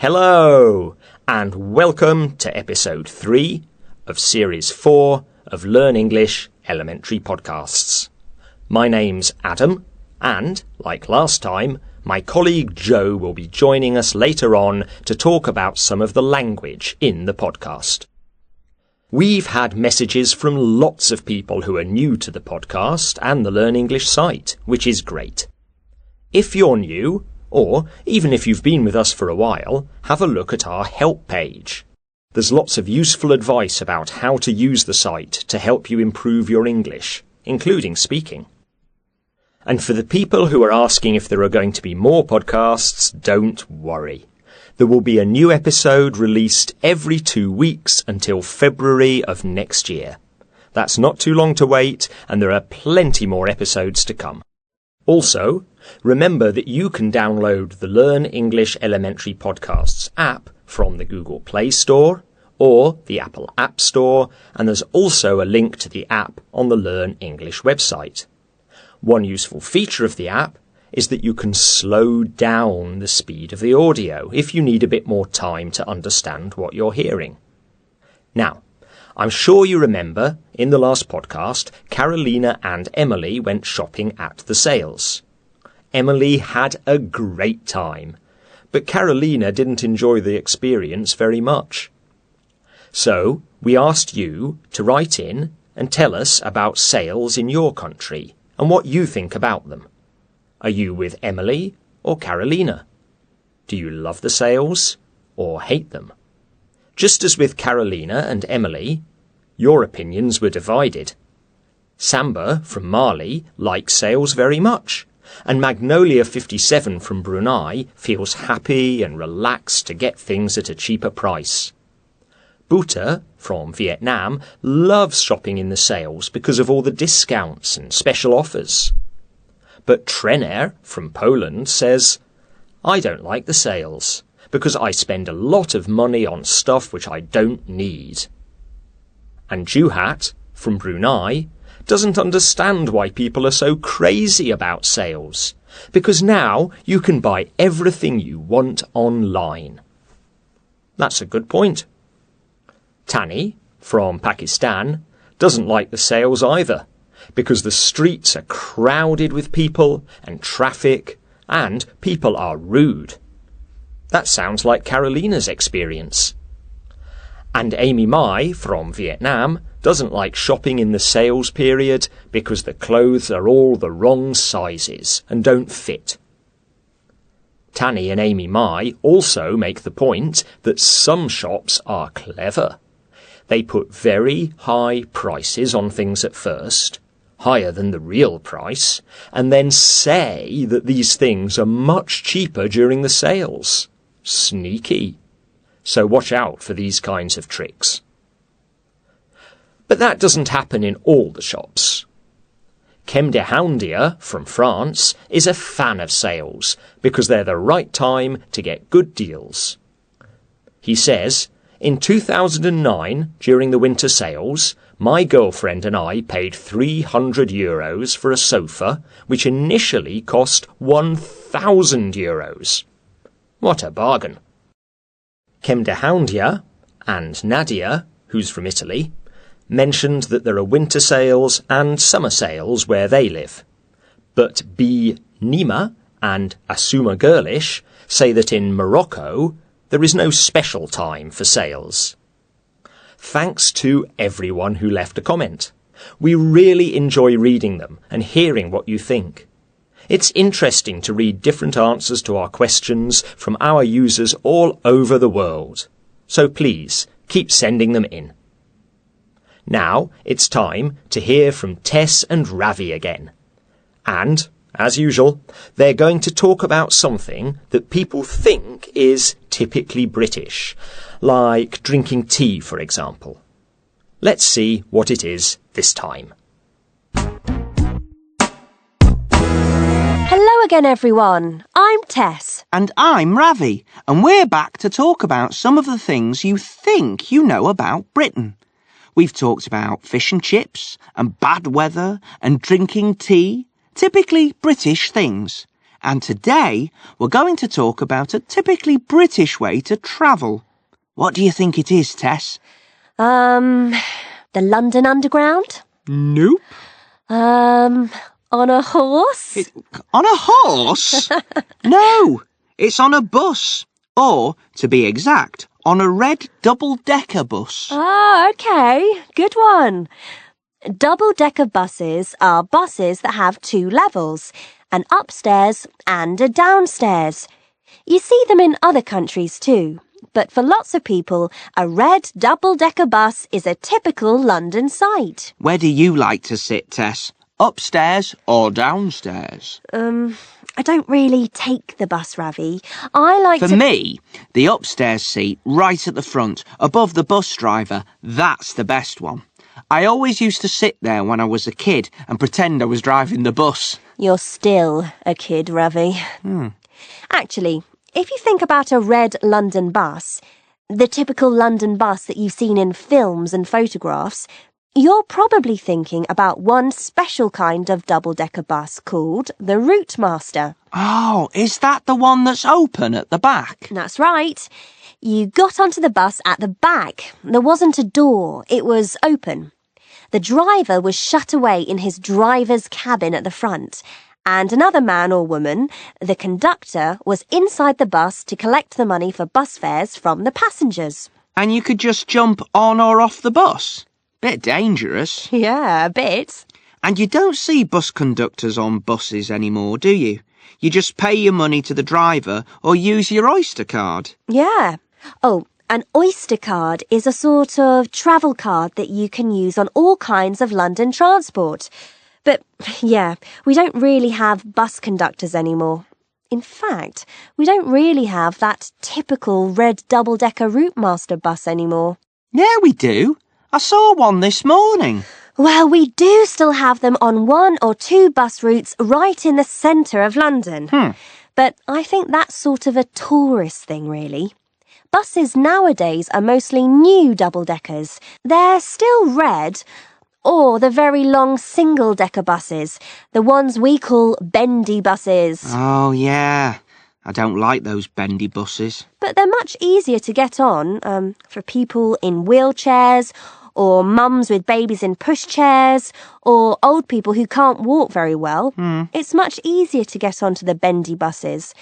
Hello, and welcome to episode 3 of series 4 of Learn English Elementary Podcasts. My name's Adam, and, like last time, my colleague Joe will be joining us later on to talk about some of the language in the podcast. We've had messages from lots of people who are new to the podcast and the Learn English site, which is great. If you're new, or even if you've been with us for a while, have a look at our help page. There's lots of useful advice about how to use the site to help you improve your English, including speaking. And for the people who are asking if there are going to be more podcasts, don't worry. There will be a new episode released every 2 weeks until February of next year. That's not too long to wait, and there are plenty more episodes to come. Also, remember that you can download the Learn English Elementary Podcasts app from the Google Play Store or the Apple App Store, and there's also a link to the app on the Learn English website. One useful feature of the app is that you can slow down the speed of the audio if you need a bit more time to understand what you're hearing. Now, I'm sure you remember, in the last podcast, Carolina and Emily went shopping at the sales. Emily had a great time, but Carolina didn't enjoy the experience very much. So, we asked you to write in and tell us about sales in your country and what you think about them. Are you with Emily or Carolina? Do you love the sales or hate them? Just as with Carolina and Emily, your opinions were divided. Samba from Mali likes sales very much, and Magnolia 57 from Brunei feels happy and relaxed to get things at a cheaper price. Buta from Vietnam loves shopping in the sales because of all the discounts and special offers. But Trener from Poland says, I don't like the sales because I spend a lot of money on stuff which I don't need. And Juhat from Brunei doesn't understand why people are so crazy about sales, because now you can buy everything you want online. That's a good point. Tani from Pakistan doesn't like the sales either, because the streets are crowded with people and traffic, and people are rude. That sounds like Carolina's experience. And Amy Mai from Vietnam doesn't like shopping in the sales period because the clothes are all the wrong sizes and don't fit. Tani and Amy Mai also make the point that some shops are clever. They put very high prices on things at first, higher than the real price, and then say that these things are much cheaper during the sales. Sneaky. So watch out for these kinds of tricks. But that doesn't happen in all the shops. Kem de Houndier from France is a fan of sales because they're the right time to get good deals. He says, in 2009, during the winter sales, my girlfriend and I paid €300 for a sofa which initially cost €1,000. What a bargain. Kem de Houndier and Nadia, who's from Italy, mentioned that there are winter sales and summer sales where they live. But B. Nima and Asuma Girlish say that in Morocco there is no special time for sales. Thanks to everyone who left a comment. We really enjoy reading them and hearing what you think. It's interesting to read different answers to our questions from our users all over the world. So please, keep sending them in. Now it's time to hear from Tess and Ravi again. And, as usual, they're going to talk about something that people think is typically British, like drinking tea, for example. Let's see what it is this time. Hello again, everyone. I'm Tess. And I'm Ravi, and we're back to talk about some of the things you think you know about Britain. We've talked about fish and chips, and bad weather, and drinking tea, typically British things. And today we're going to talk about a typically British way to travel. What do you think it is, Tess? The London Underground? Nope. On a horse? On a horse? No, it's on a bus. Or, to be exact, on a red double-decker bus. Oh, okay. Good one. Double-decker buses are buses that have two levels, an upstairs and a downstairs. You see them in other countries too, but for lots of people, a red double-decker bus is a typical London sight. Where do you like to sit, Tess? Upstairs or downstairs? I don't really take the bus, Ravi. I like For me, the upstairs seat right at the front, above the bus driver, that's the best one. I always used to sit there when I was a kid and pretend I was driving the bus. You're still a kid, Ravi. Actually, if you think about a red London bus, the typical London bus that you've seen in films and photographs, you're probably thinking about one special kind of double-decker bus called the Route Master. Oh, is that the one that's open at the back? That's right. You got onto the bus at the back. There wasn't a door. It was open. The driver was shut away in his driver's cabin at the front, and another man or woman, the conductor, was inside the bus to collect the money for bus fares from the passengers. And you could just jump on or off the bus? Bit dangerous. Yeah, a bit. And you don't see bus conductors on buses anymore, do you? You just pay your money to the driver or use your Oyster card. Yeah. Oh, an Oyster card is a sort of travel card that you can use on all kinds of London transport. But, yeah, we don't really have bus conductors anymore. In fact, we don't really have that typical red double-decker Route Master bus anymore. Yeah, we do. I saw one this morning. Well, we do still have them on one or two bus routes right in the centre of London. But I think that's sort of a tourist thing, really. Buses nowadays are mostly new double-deckers. They're still red, or the very long single-decker buses, the ones we call bendy buses. Oh, yeah. I don't like those bendy buses. But they're much easier to get on for people in wheelchairs, or mums with babies in pushchairs, or old people who can't walk very well. It's much easier to get onto the bendy buses.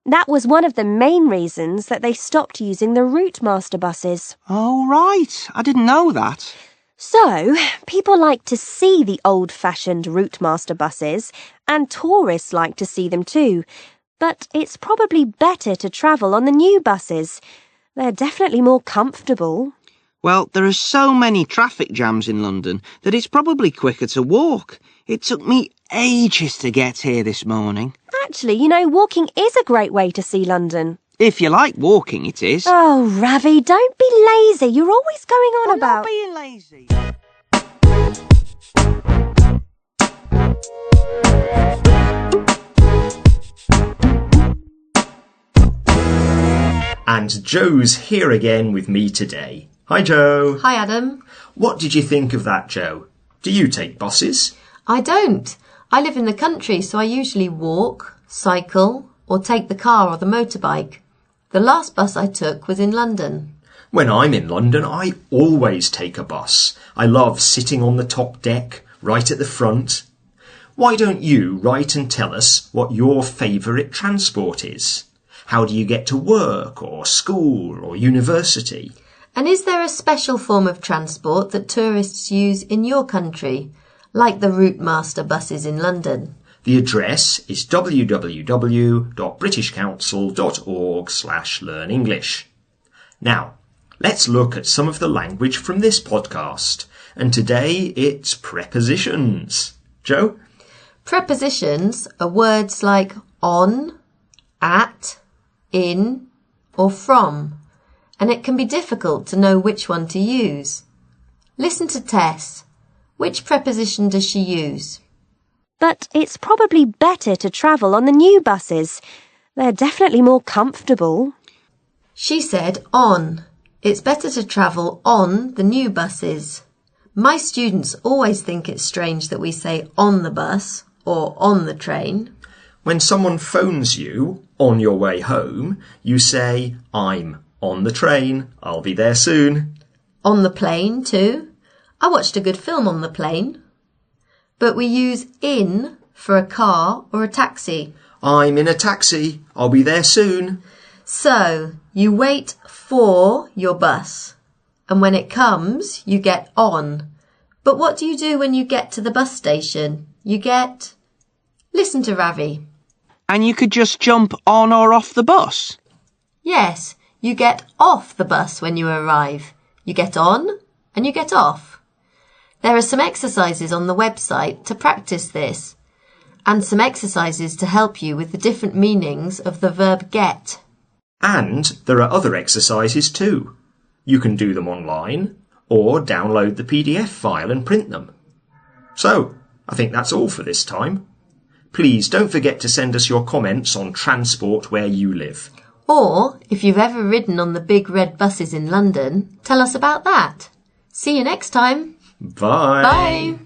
That was one of the main reasons that they stopped using the Route Master buses. Oh, right. I didn't know that. So, people like to see the old-fashioned Route Master buses, and tourists like to see them too. But it's probably better to travel on the new buses. They're definitely more comfortable. Well, there are so many traffic jams in London that it's probably quicker to walk. It took me ages to get here this morning. Actually, you know, walking is a great way to see London. If you like walking, it is. Oh, Ravi, don't be lazy. You're always going on about... I'm not being lazy. And Joe's here again with me today. Hi, Joe. Hi, Adam. What did you think of that, Joe? Do you take buses? I don't. I live in the country, so I usually walk, cycle, or take the car or the motorbike. The last bus I took was in London. When I'm in London, I always take a bus. I love sitting on the top deck, right at the front. Why don't you write and tell us what your favourite transport is? How do you get to work or school or university? And is there a special form of transport that tourists use in your country, like the Route Master buses in London? The address is www.britishcouncil.org/learnenglish. Now, let's look at some of the language from this podcast. And today it's prepositions. Joe? Prepositions are words like on, at, in, or from, and it can be difficult to know which one to use. Listen to Tess. Which preposition does she use? But it's probably better to travel on the new buses. They're definitely more comfortable. She said on. It's better to travel on the new buses. My students always think it's strange that we say on the bus or on the train. When someone phones you on your way home, you say, I'm on the train. I'll be there soon. On the plane too. I watched a good film on the plane. But we use in for a car or a taxi. I'm in a taxi. I'll be there soon. So, you wait for your bus. And when it comes, you get on. But what do you do when you get to the bus station? You get... Listen to Ravi. And you could just jump on or off the bus? Yes, you get off the bus when you arrive. You get on and you get off. There are some exercises on the website to practice this, and some exercises to help you with the different meanings of the verb get. And there are other exercises too. You can do them online or download the PDF file and print them. So, I think that's all for this time. Please don't forget to send us your comments on transport where you live. Or, if you've ever ridden on the big red buses in London, tell us about that. See you next time. Bye. Bye.